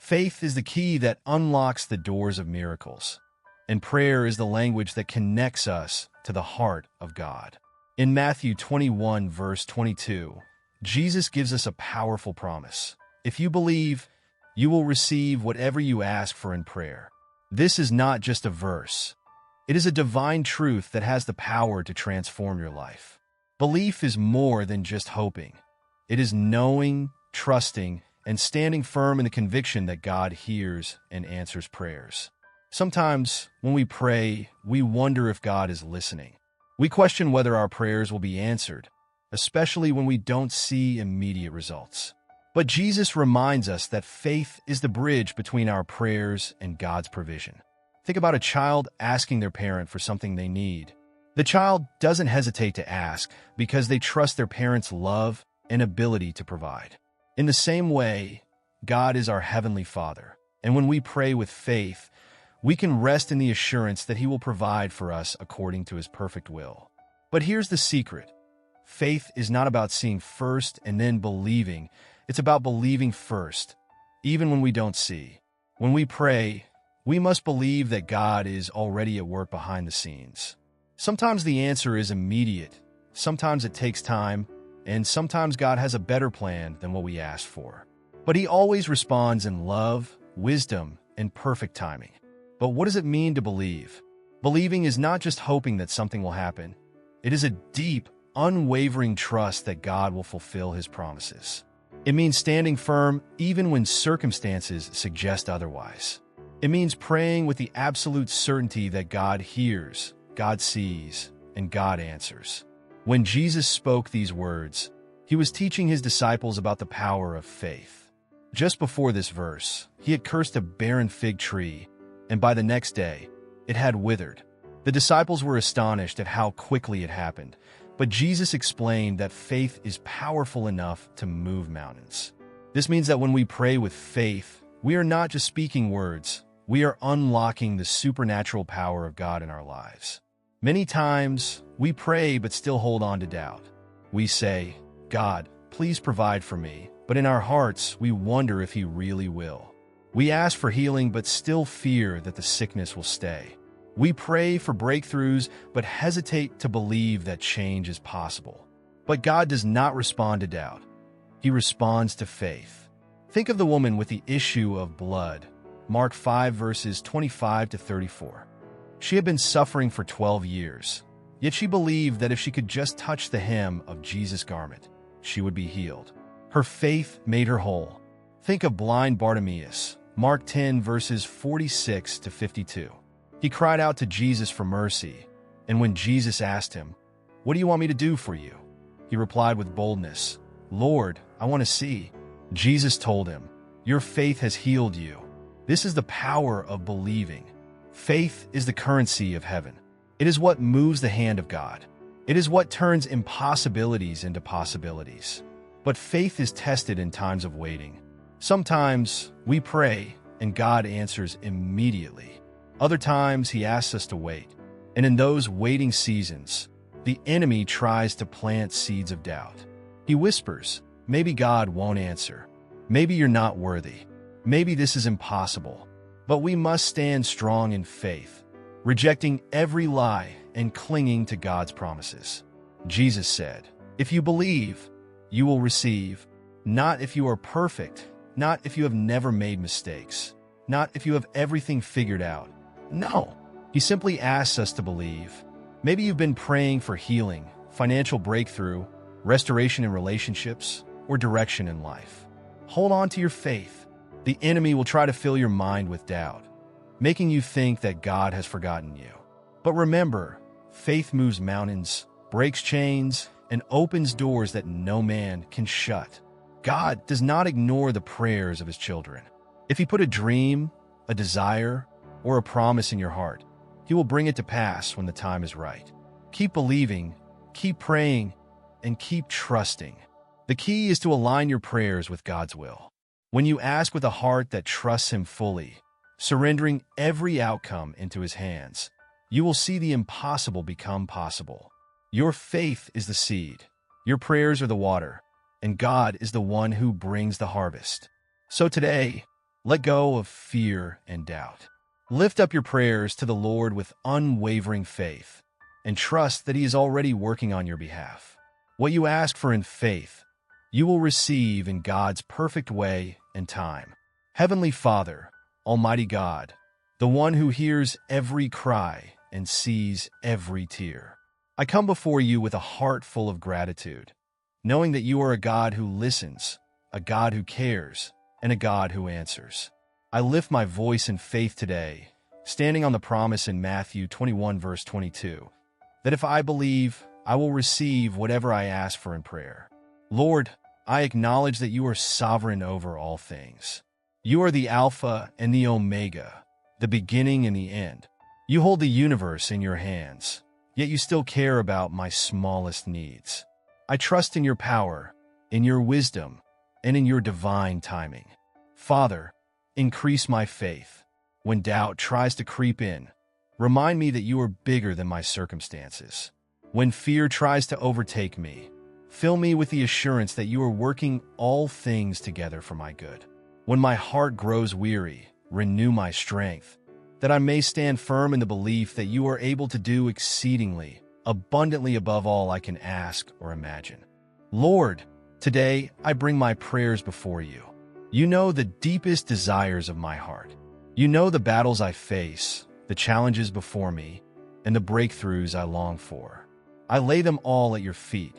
Faith is the key that unlocks the doors of miracles, and prayer is the language that connects us to the heart of God. In Matthew 21, verse 22, Jesus gives us a powerful promise. If you believe, you will receive whatever you ask for in prayer. This is not just a verse. It is a divine truth that has the power to transform your life. Belief is more than just hoping. It is knowing, trusting, and standing firm in the conviction that God hears and answers prayers. Sometimes, when we pray, we wonder if God is listening. We question whether our prayers will be answered, especially when we don't see immediate results. But Jesus reminds us that faith is the bridge between our prayers and God's provision. Think about a child asking their parent for something they need. The child doesn't hesitate to ask because they trust their parent's love and ability to provide. In the same way, God is our Heavenly Father, and when we pray with faith, we can rest in the assurance that He will provide for us according to His perfect will. But here's the secret. Faith is not about seeing first and then believing. It's about believing first, even when we don't see. When we pray, we must believe that God is already at work behind the scenes. Sometimes the answer is immediate, sometimes it takes time, and sometimes God has a better plan than what we asked for. But He always responds in love, wisdom, and perfect timing. But what does it mean to believe? Believing is not just hoping that something will happen. It is a deep, unwavering trust that God will fulfill His promises. It means standing firm even when circumstances suggest otherwise. It means praying with the absolute certainty that God hears, God sees, and God answers. When Jesus spoke these words, He was teaching His disciples about the power of faith. Just before this verse, He had cursed a barren fig tree, and by the next day, it had withered. The disciples were astonished at how quickly it happened, but Jesus explained that faith is powerful enough to move mountains. This means that when we pray with faith, we are not just speaking words, we are unlocking the supernatural power of God in our lives. Many times, we pray but still hold on to doubt. We say, God, please provide for me, but in our hearts, we wonder if He really will. We ask for healing but still fear that the sickness will stay. We pray for breakthroughs but hesitate to believe that change is possible. But God does not respond to doubt. He responds to faith. Think of the woman with the issue of blood, Mark 5 verses 25 to 34. She had been suffering for 12 years, yet she believed that if she could just touch the hem of Jesus' garment, she would be healed. Her faith made her whole. Think of blind Bartimaeus, Mark 10 verses 46 to 52. He cried out to Jesus for mercy, and when Jesus asked him, "What do you want me to do for you?" he replied with boldness, "Lord, I want to see." Jesus told him, "Your faith has healed you." This is the power of believing. Faith is the currency of heaven. It is what moves the hand of God. It is what turns impossibilities into possibilities. But faith is tested in times of waiting. Sometimes we pray and God answers immediately. Other times He asks us to wait. And in those waiting seasons, the enemy tries to plant seeds of doubt. He whispers, maybe God won't answer. Maybe you're not worthy. Maybe this is impossible. But we must stand strong in faith, rejecting every lie and clinging to God's promises. Jesus said, "If you believe, you will receive, not if you are perfect, not if you have never made mistakes, not if you have everything figured out. No, He simply asks us to believe." Maybe you've been praying for healing, financial breakthrough, restoration in relationships, or direction in life. Hold on to your faith. The enemy will try to fill your mind with doubt, making you think that God has forgotten you. But remember, faith moves mountains, breaks chains, and opens doors that no man can shut. God does not ignore the prayers of His children. If He put a dream, a desire, or a promise in your heart, He will bring it to pass when the time is right. Keep believing, keep praying, and keep trusting. The key is to align your prayers with God's will. When you ask with a heart that trusts Him fully, surrendering every outcome into His hands, you will see the impossible become possible. Your faith is the seed, your prayers are the water, and God is the one who brings the harvest. So today, Let go of fear and doubt. Lift up your prayers to the Lord with unwavering faith and trust that He is already working on your behalf. What you ask for in faith, you will receive in God's perfect way and time. Heavenly Father, Almighty God, the one who hears every cry and sees every tear, I come before you with a heart full of gratitude, knowing that you are a God who listens, a God who cares, and a God who answers. I lift my voice in faith today, standing on the promise in Matthew 21 verse 22, that if I believe, I will receive whatever I ask for in prayer. Lord, I acknowledge that you are sovereign over all things. You are the Alpha and the Omega, the beginning and the end. You hold the universe in your hands, yet you still care about my smallest needs. I trust in your power, in your wisdom, and in your divine timing. Father, increase my faith. When doubt tries to creep in, remind me that you are bigger than my circumstances. When fear tries to overtake me, fill me with the assurance that you are working all things together for my good. When my heart grows weary, renew my strength, that I may stand firm in the belief that you are able to do exceedingly, abundantly above all I can ask or imagine. Lord, today I bring my prayers before you. You know the deepest desires of my heart. You know the battles I face, the challenges before me, and the breakthroughs I long for. I lay them all at your feet,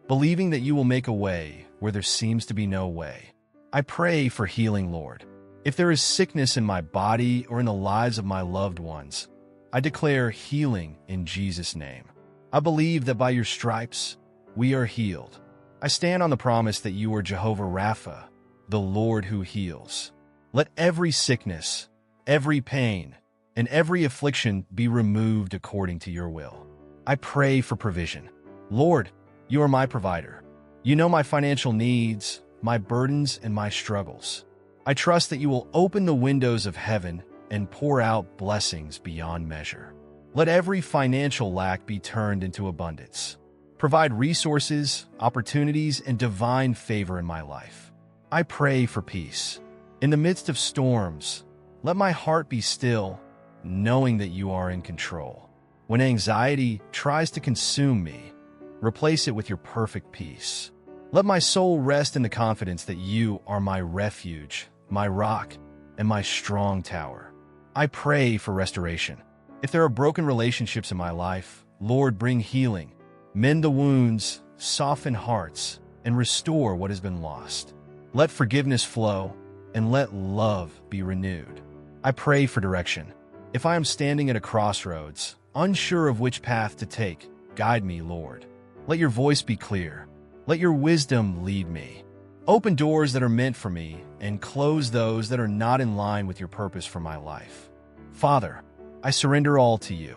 believing that you will make a way where there seems to be no way. I pray for healing, Lord. If there is sickness in my body or in the lives of my loved ones, I declare healing in Jesus' name. I believe that by your stripes, we are healed. I stand on the promise that you are Jehovah Rapha, the Lord who heals. Let every sickness, every pain, and every affliction be removed according to your will. I pray for provision. Lord, you are my provider. You know my financial needs, my burdens, and my struggles. I trust that you will open the windows of heaven and pour out blessings beyond measure. Let every financial lack be turned into abundance. Provide resources, opportunities, and divine favor in my life. I pray for peace. In the midst of storms, let my heart be still, knowing that you are in control. When anxiety tries to consume me, replace it with your perfect peace. Let my soul rest in the confidence that you are my refuge, my rock, and my strong tower. I pray for restoration. If there are broken relationships in my life, Lord, bring healing. Mend the wounds, soften hearts, and restore what has been lost. Let forgiveness flow, and let love be renewed. I pray for direction. If I am standing at a crossroads, unsure of which path to take, guide me, Lord. Let your voice be clear. Let your wisdom lead me. Open doors that are meant for me and close those that are not in line with your purpose for my life. Father, I surrender all to you.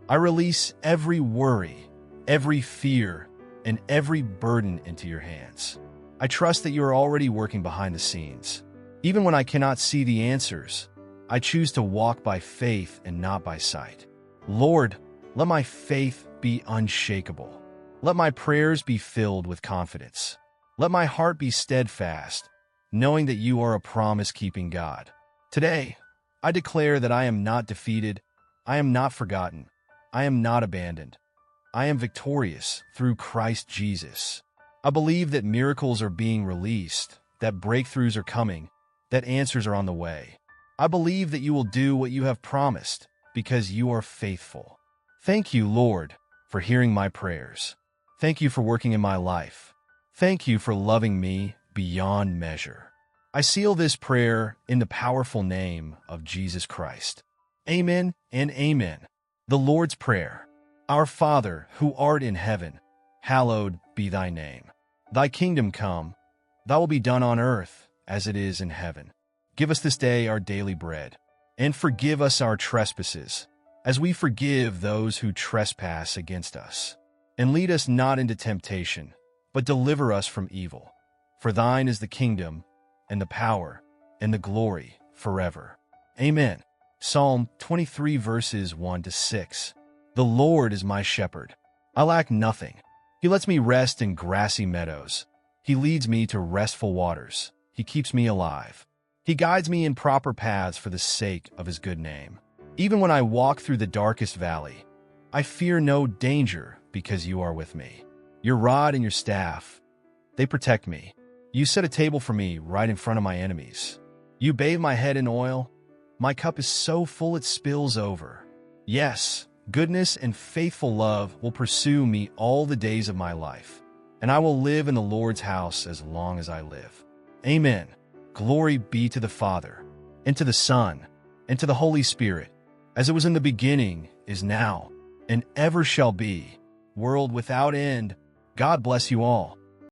I release every worry, every fear, and every burden into your hands. I trust that you are already working behind the scenes. Even when I cannot see the answers, I choose to walk by faith and not by sight. Lord, let my faith be unshakable. Let my prayers be filled with confidence. Let my heart be steadfast, knowing that you are a promise-keeping God. Today, I declare that I am not defeated, I am not forgotten, I am not abandoned. I am victorious through Christ Jesus. I believe that miracles are being released, that breakthroughs are coming, that answers are on the way. I believe that you will do what you have promised because you are faithful. Thank you, Lord, for hearing my prayers. Thank you for working in my life. Thank you for loving me beyond measure. I seal this prayer in the powerful name of Jesus Christ. Amen and amen. The Lord's Prayer. Our Father, who art in heaven, hallowed be thy name. Thy kingdom come, thy will be done on earth as it is in heaven. Give us this day our daily bread, and forgive us our trespasses, as we forgive those who trespass against us. And lead us not into temptation, but deliver us from evil. For thine is the kingdom, and the power, and the glory forever. Amen. Psalm 23 verses 1-6. The Lord is my shepherd. I lack nothing. He lets me rest in grassy meadows. He leads me to restful waters. He keeps me alive. He guides me in proper paths for the sake of his good name. Even when I walk through the darkest valley, I fear no danger because you are with me. Your rod and your staff, they protect me. You set a table for me right in front of my enemies. You bathe my head in oil. My cup is so full it spills over. Yes, goodness and faithful love will pursue me all the days of my life, and I will live in the Lord's house as long as I live. Amen. Glory be to the Father, and to the Son, and to the Holy Spirit, as it was in the beginning, is now, and ever shall be, world without end. God bless you all.